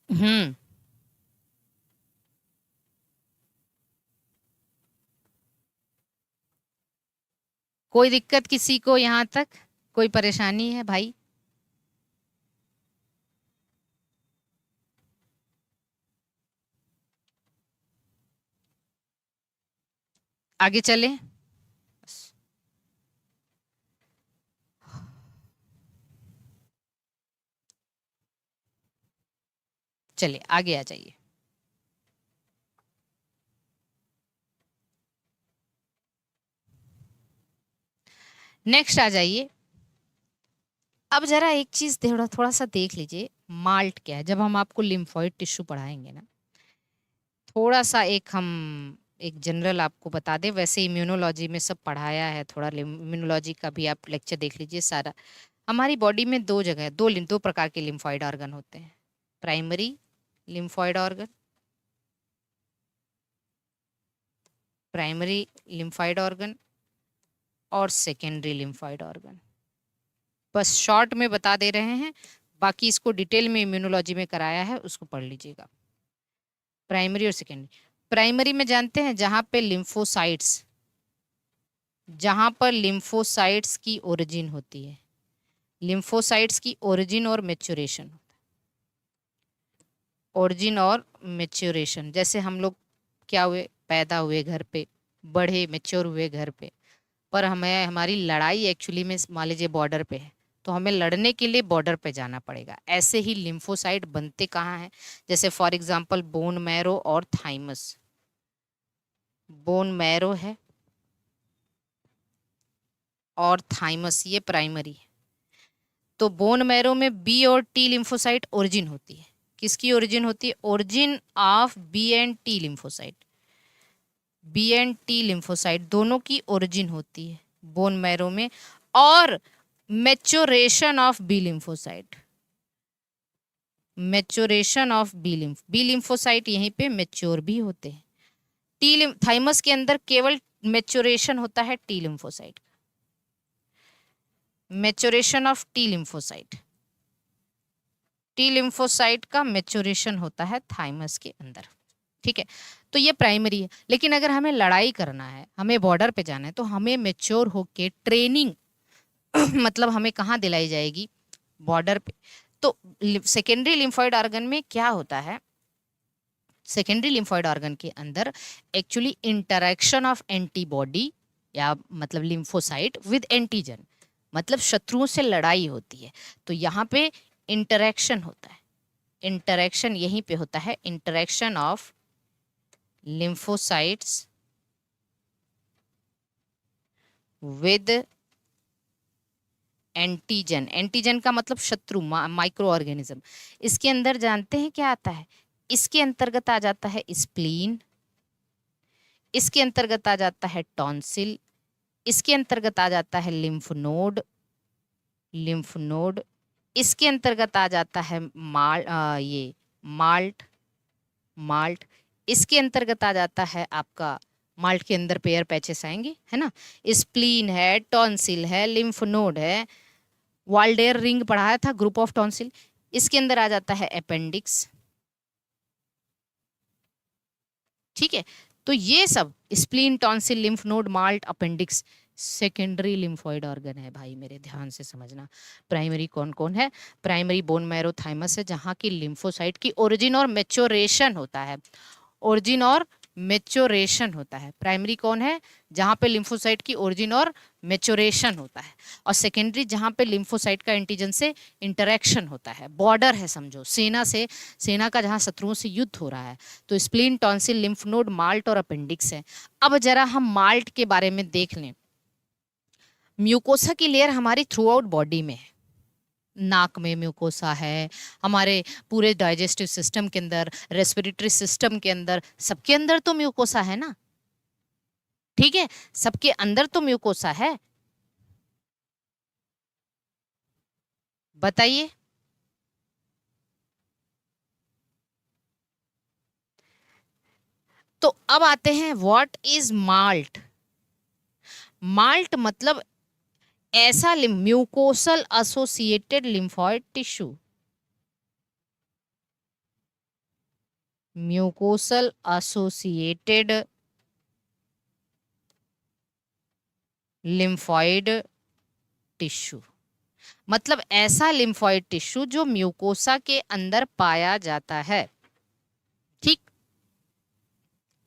हम्म, कोई दिक्कत किसी को यहां तक, कोई परेशानी है भाई। आगे चले, चलिए आगे आ जाइए। नेक्स्ट आ जाइए। अब जरा एक चीज थोड़ा थोड़ा सा देख लीजिए, माल्ट क्या है। जब हम आपको लिम्फोइड टिश्यू पढ़ाएंगे ना, थोड़ा सा एक जनरल आपको बता दें, वैसे इम्यूनोलॉजी में सब पढ़ाया है, थोड़ा इम्यूनोलॉजी का भी आप लेक्चर देख लीजिए सारा। हमारी बॉडी में दो जगह, दो प्रकार के लिम्फोइड ऑर्गन होते हैं, primary lymphoid organ, primary lymphoid organ और सेकेंडरी लिम्फोइड ऑर्गन। बस शॉर्ट में बता दे रहे हैं, बाकी इसको डिटेल में इम्यूनोलॉजी में कराया है, उसको पढ़ लीजिएगा। प्राइमरी और सेकेंडरी, प्राइमरी में जानते हैं जहां पर लिम्फोसाइट्स की ओरिजिन होती है, लिम्फोसाइट्स की ओरिजिन और मेच्योरेशन। ओरिजिन और मेच्योरेशन, जैसे हम लोग क्या हुए, पैदा हुए घर पे, बढ़े मेच्योर हुए घर पे, पर हमें हमारी लड़ाई एक्चुअली में मान लीजिए बॉर्डर पे है, तो हमें लड़ने के लिए बॉर्डर पे जाना पड़ेगा। ऐसे ही लिम्फोसाइट बनते कहाँ हैं, जैसे फॉर एग्जांपल बोन मैरो और थाइमस। बोन मैरो है और थाइमस ये प्राइमरी है। तो बोन मैरो में बी और टी लिम्फोसाइट ओरिजिन होती है। किसकी ओरिजिन होती है? Origin of B and T lymphocyte. B and T lymphocyte दोनों की ओरिजिन होती है बोन मैरो में। और maturation of B lymphocyte, maturation of B lymphocyte यहीं पे मैच्योर भी होते हैं। टी थाइमस के अंदर केवल मैच्योरेशन होता है T lymphocyte, maturation of T lymphocyte. T lymphocyte का मैच्योरेशन होता है थाइमस के अंदर। ठीक है, तो ये प्राइमरी है। लेकिन अगर हमें लड़ाई करना है, हमें बॉर्डर पे जाना है, तो हमें मैच्योर होके ट्रेनिंग मतलब हमें कहाँ दिलाई जाएगी? बॉर्डर पे। तो सेकेंडरी लिम्फॉइड ऑर्गन में क्या होता है? सेकेंडरी लिम्फॉइड ऑर्गन के अंदर एक्चुअली इंटरेक्शन ऑफ एंटीबॉडी या मतलब लिम्फोसाइट विद एंटीजन, मतलब शत्रुओं से लड़ाई होती है। तो यहाँ पे इंटरेक्शन होता है, इंटरेक्शन यहीं पे होता है, interaction of lymphocytes with antigen. Antigen का मतलब शत्रु, माइक्रो ऑर्गेनिज्म। इसके अंदर जानते हैं क्या आता है? इसके अंतर्गत आ जाता है स्प्लीन, इसके अंतर्गत आ जाता है टॉन्सिल, इसके अंतर्गत आ जाता है लिम्फ नोड, लिम्फ नोड, इसके अंतर्गत आ जाता है ये माल्ट, माल्ट, इसके अंतर्गत आ जाता है आपका, माल्ट के अंदर पेयर पैचेस आएंगे, है ना। स्प्लीन है, टॉन्सिल है, लिम्फ नोड है, वाल्डेयर रिंग पढ़ाया था, ग्रुप ऑफ टॉन्सिल। इसके अंदर आ जाता है अपेंडिक्स। ठीक है, तो ये सब spleen, tonsil, lymph node, malt, appendix secondary lymphoid organ है भाई, मेरे ध्यान से समझना। प्राइमरी कौन कौन है? प्राइमरी बोन मैरो थाइमस है, जहां की लिम्फोसाइट की ओरिजिन और मैच्योरेशन होता है, ओरिजिन और मैच्योरेशन होता है। प्राइमरी कौन है? जहां पे लिम्फोसाइट की ओरिजिन और मैच्योरेशन होता है। और सेकेंडरी जहां पे लिम्फोसाइट का एंटीजन से इंटरेक्शन होता है, बॉर्डर है समझो, सेना से, सेना का जहां शत्रुओं से युद्ध हो रहा है। तो spleen, tonsil, lymph node, malt और अपेंडिक्स है। अब जरा हम माल्ट के बारे में देख लें। म्यूकोसा की लेयर हमारी थ्रू आउट बॉडी में है, नाक में म्यूकोसा है, हमारे पूरे डाइजेस्टिव सिस्टम के अंदर, रेस्पिरेटरी सिस्टम के अंदर, सबके अंदर तो म्यूकोसा है ना। ठीक है, सबके अंदर तो म्यूकोसा है। बताइए। तो अब आते हैं, व्हाट इज माल्ट? माल्ट मतलब ऐसा mucosal associated lymphoid tissue, mucosal associated lymphoid tissue, मतलब ऐसा लिम्फॉइड टिश्यू जो म्यूकोसा के अंदर पाया जाता है। ठीक,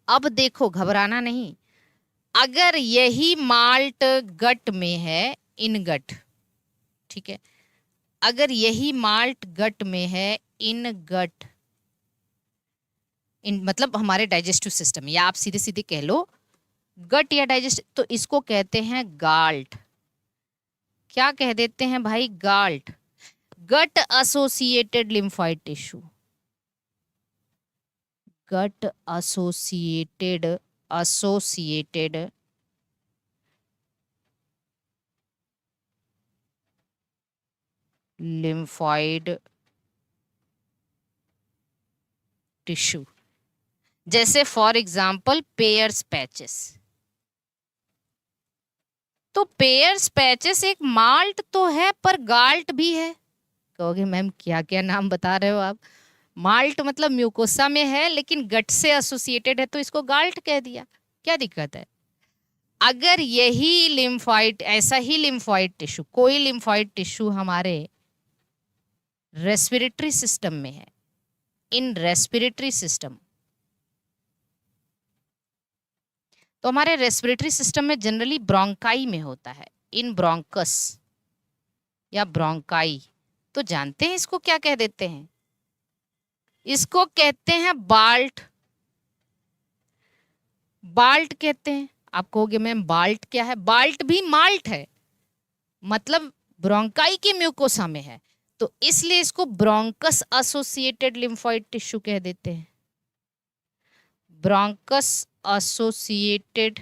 अब देखो, घबराना नहीं। अगर यही माल्ट गट में है, इन गट, ठीक है, अगर यही माल्ट गट में है, इन गट, इन मतलब हमारे डाइजेस्टिव सिस्टम, या आप सीधे सीधे कह लो गट या डाइजेस्ट, तो इसको कहते हैं गाल्ट। क्या कह देते हैं भाई? गाल्ट, गट एसोसिएटेड लिम्फॉइड टिश्यू, गट एसोसिएटेड, एसोसिएटेड लिम्फॉइड टिश्यू, जैसे फॉर एग्जांपल पेयर्स पैचेस। तो पेयर्स पैचेस एक माल्ट तो है, पर गाल्ट भी है। कहोगे मैम क्या क्या नाम बता रहे हो आप? माल्ट मतलब म्यूकोसा में है, लेकिन गट से एसोसिएटेड है, तो इसको गाल्ट कह दिया, क्या दिक्कत है? अगर यही लिम्फोइड, ऐसा ही लिम्फोइड टिश्यू, कोई लिम्फोइड टिश्यू हमारे रेस्पिरेटरी सिस्टम में है, इन रेस्पिरेटरी सिस्टम, तो हमारे रेस्पिरेटरी सिस्टम में जनरली ब्रोंकाई में होता है, इन ब्रोंकस या ब्रोंकाई, तो जानते हैं इसको क्या कह देते हैं? इसको कहते हैं बाल्ट। बाल्ट कहते हैं। आप कहोगे मैम बाल्ट क्या है? बाल्ट भी माल्ट है, मतलब ब्रोंकाई के म्यूकोसा में है, तो इसलिए इसको ब्रोंकस एसोसिएटेड लिम्फोइड टिश्यू कह देते हैं। ब्रोंकस एसोसिएटेड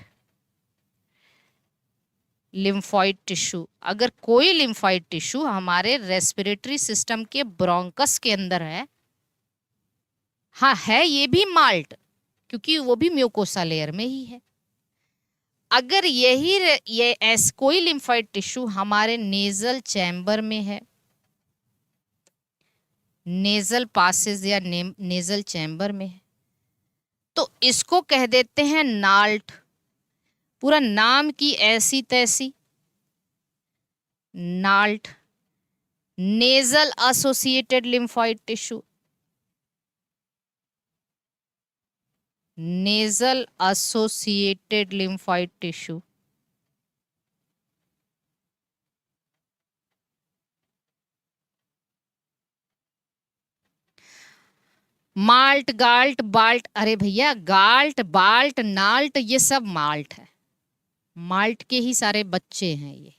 लिम्फोइड टिश्यू, अगर कोई लिम्फोइड टिश्यू हमारे रेस्पिरेटरी सिस्टम के ब्रोंकस के अंदर है, हाँ है ये भी माल्ट, क्योंकि वो भी म्यूकोसा लेयर में ही है। अगर ये कोई लिम्फोइड टिश्यू हमारे नेजल चैम्बर में है, नेजल पासेज या नेजल चैम्बर में है, तो इसको कह देते हैं नाल्ट। पूरा नाम की ऐसी तैसी, NALT, nasal associated lymphoid tissue, nasal associated lymphoid tissue. MALT, GALT, BALT, अरे भैया गाल्ट, बाल्ट, नाल्ट ये सब माल्ट है, माल्ट के ही सारे बच्चे हैं ये।